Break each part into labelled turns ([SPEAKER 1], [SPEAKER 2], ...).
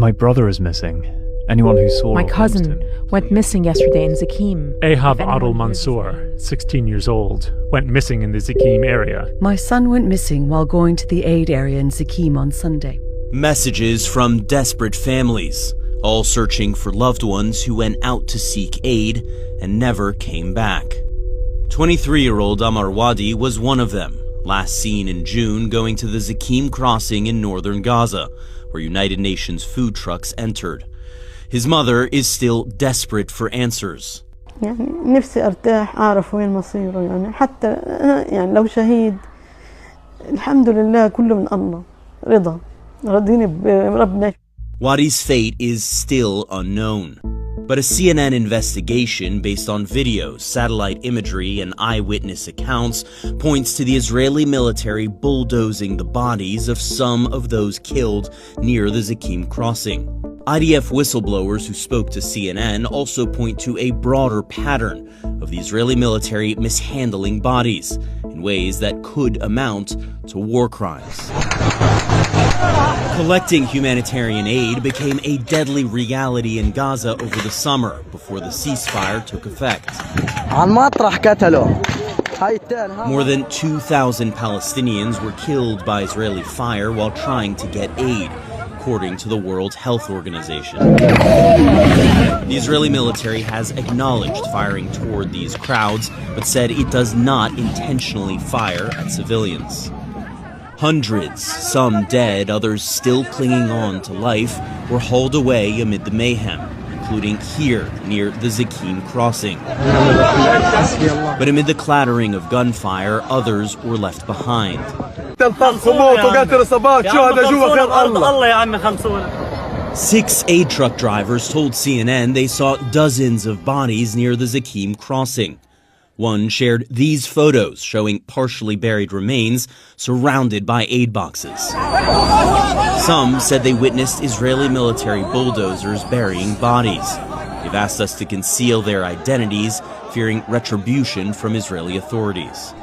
[SPEAKER 1] My brother is missing. Anyone who saw
[SPEAKER 2] My cousin went missing yesterday in Zakim.
[SPEAKER 3] Ahab Adel Mansour, 16 years old, went missing in the Zakim area.
[SPEAKER 4] My son went missing while going to the aid area in Zakim on Sunday.
[SPEAKER 5] Messages from desperate families, all searching for loved ones who went out to seek aid and never came back. 23-year-old Amar Wadi was one of them, last seen in June going to the Zakim crossing in northern Gaza, where United Nations food trucks entered. His mother is still desperate for answers.
[SPEAKER 6] نفسي أرتاح أعرف وين مصيره يعني حتى يعني لو شهيد الحمد لله كله من الله رضا راضيني بربنا.
[SPEAKER 5] Wadi's fate is still unknown, but a CNN investigation based on videos, satellite imagery, and eyewitness accounts points to the Israeli military bulldozing the bodies of some of those killed near the Zakim crossing. IDF whistleblowers who spoke to CNN also point to a broader pattern of the Israeli military mishandling bodies in ways that could amount to war crimes. Collecting humanitarian aid became a deadly reality in Gaza over the summer before the ceasefire took effect. More than 2,000 Palestinians were killed by Israeli fire while trying to get aid, according to the World Health Organization. The Israeli military has acknowledged firing toward these crowds, but said it does not intentionally fire at civilians. Hundreds, some dead, others still clinging on to life, were hauled away amid the mayhem, including here near the Zakim crossing. But amid the clattering of gunfire, others were left behind. 6 aid truck drivers told CNN they saw dozens of bodies near the Zakim crossing. One shared these photos showing partially buried remains surrounded by aid boxes. Some said they witnessed Israeli military bulldozers burying bodies. They've asked us to conceal their identities, fearing retribution from Israeli authorities.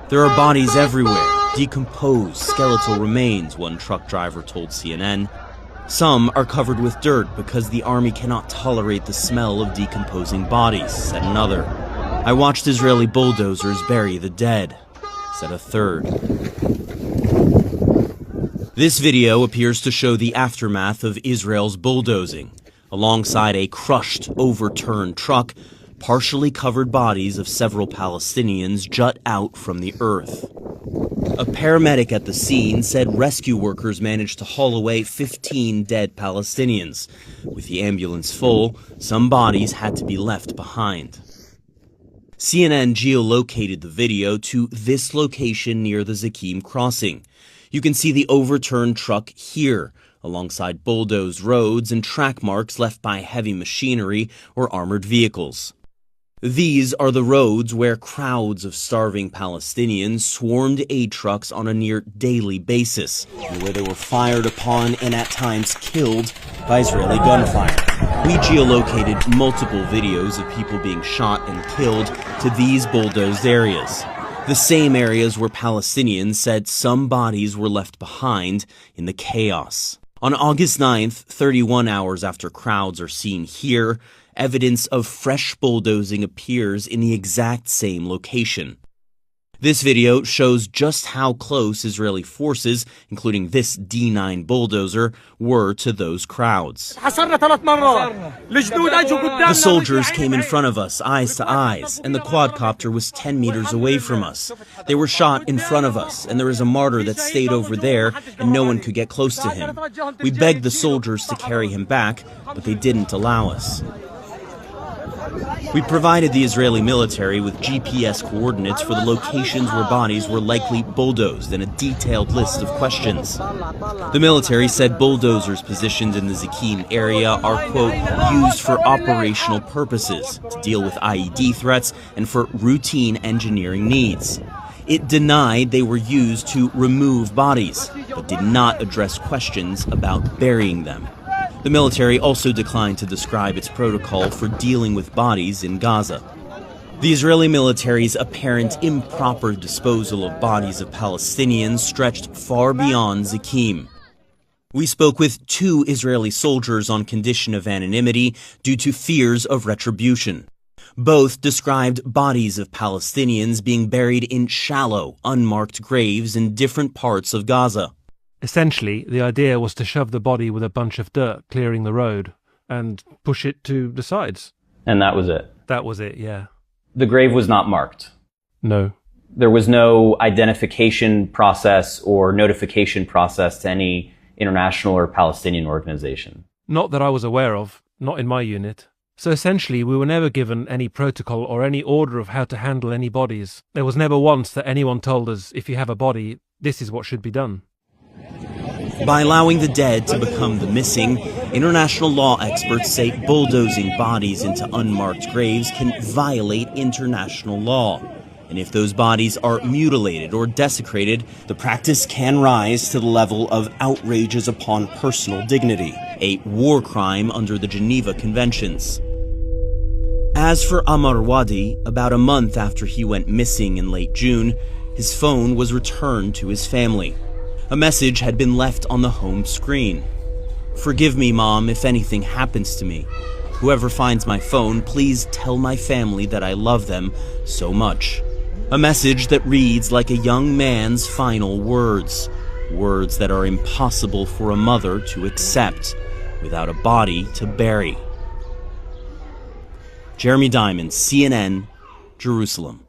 [SPEAKER 5] There are bodies everywhere, decomposed skeletal remains, one truck driver told CNN. Some are covered with dirt because the army cannot tolerate the smell of decomposing bodies, said another. I watched Israeli bulldozers bury the dead, said a third. This video appears to show the aftermath of Israel's bulldozing. Alongside a crushed, overturned truck, partially covered bodies of several Palestinians jut out from the earth. A paramedic at the scene said rescue workers managed to haul away 15 dead Palestinians. With the ambulance full, some bodies had to be left behind. CNN geolocated the video to this location near the Zakim crossing. You can see the overturned truck here, alongside bulldozed roads and track marks left by heavy machinery or armored vehicles. These are the roads where crowds of starving Palestinians swarmed aid trucks on a near daily basis, and where they were fired upon and at times killed by Israeli gunfire. We geolocated multiple videos of people being shot and killed to these bulldozed areas, the same areas where Palestinians said some bodies were left behind in the chaos. On August 9th, 31 hours after crowds are seen here, evidence of fresh bulldozing appears in the exact same location. This video shows just how close Israeli forces, including this D9 bulldozer, were to those crowds. The soldiers came in front of us, eyes to eyes, and the quadcopter was 10 meters away from us. They were shot in front of us, and there is a martyr that stayed over there, and no one could get close to him. We begged the soldiers to carry him back, but they didn't allow us. We provided the Israeli military with GPS coordinates for the locations where bodies were likely bulldozed and a detailed list of questions. The military said bulldozers positioned in the Zakim area are, quote, used for operational purposes, to deal with IED threats and for routine engineering needs. It denied they were used to remove bodies, but did not address questions about burying them. The military also declined to describe its protocol for dealing with bodies in Gaza. The Israeli military's apparent improper disposal of bodies of Palestinians stretched far beyond Zakim. We spoke with 2 Israeli soldiers on condition of anonymity due to fears of retribution. Both described bodies of Palestinians being buried in shallow, unmarked graves in different parts of Gaza.
[SPEAKER 7] Essentially, the idea was to shove the body with a bunch of dirt clearing the road and push it to the sides.
[SPEAKER 8] And that was it?
[SPEAKER 7] That was it, yeah.
[SPEAKER 8] The grave was not marked?
[SPEAKER 7] No.
[SPEAKER 8] There was no identification process or notification process to any international or Palestinian organization?
[SPEAKER 7] Not that I was aware of, not in my unit. So essentially, we were never given any protocol or any order of how to handle any bodies. There was never once that anyone told us, if you have a body, this is what should be done.
[SPEAKER 5] By allowing the dead to become the missing, international law experts say bulldozing bodies into unmarked graves can violate international law. And if those bodies are mutilated or desecrated, the practice can rise to the level of outrages upon personal dignity, a war crime under the Geneva Conventions. As for Amar Wadi, about a month after he went missing in late June, his phone was returned to his family. A message had been left on the home screen. "Forgive me, Mom, if anything happens to me. Whoever finds my phone, please tell my family that I love them so much." A message that reads like a young man's final words. Words that are impossible for a mother to accept without a body to bury. Jeremy Diamond, CNN, Jerusalem.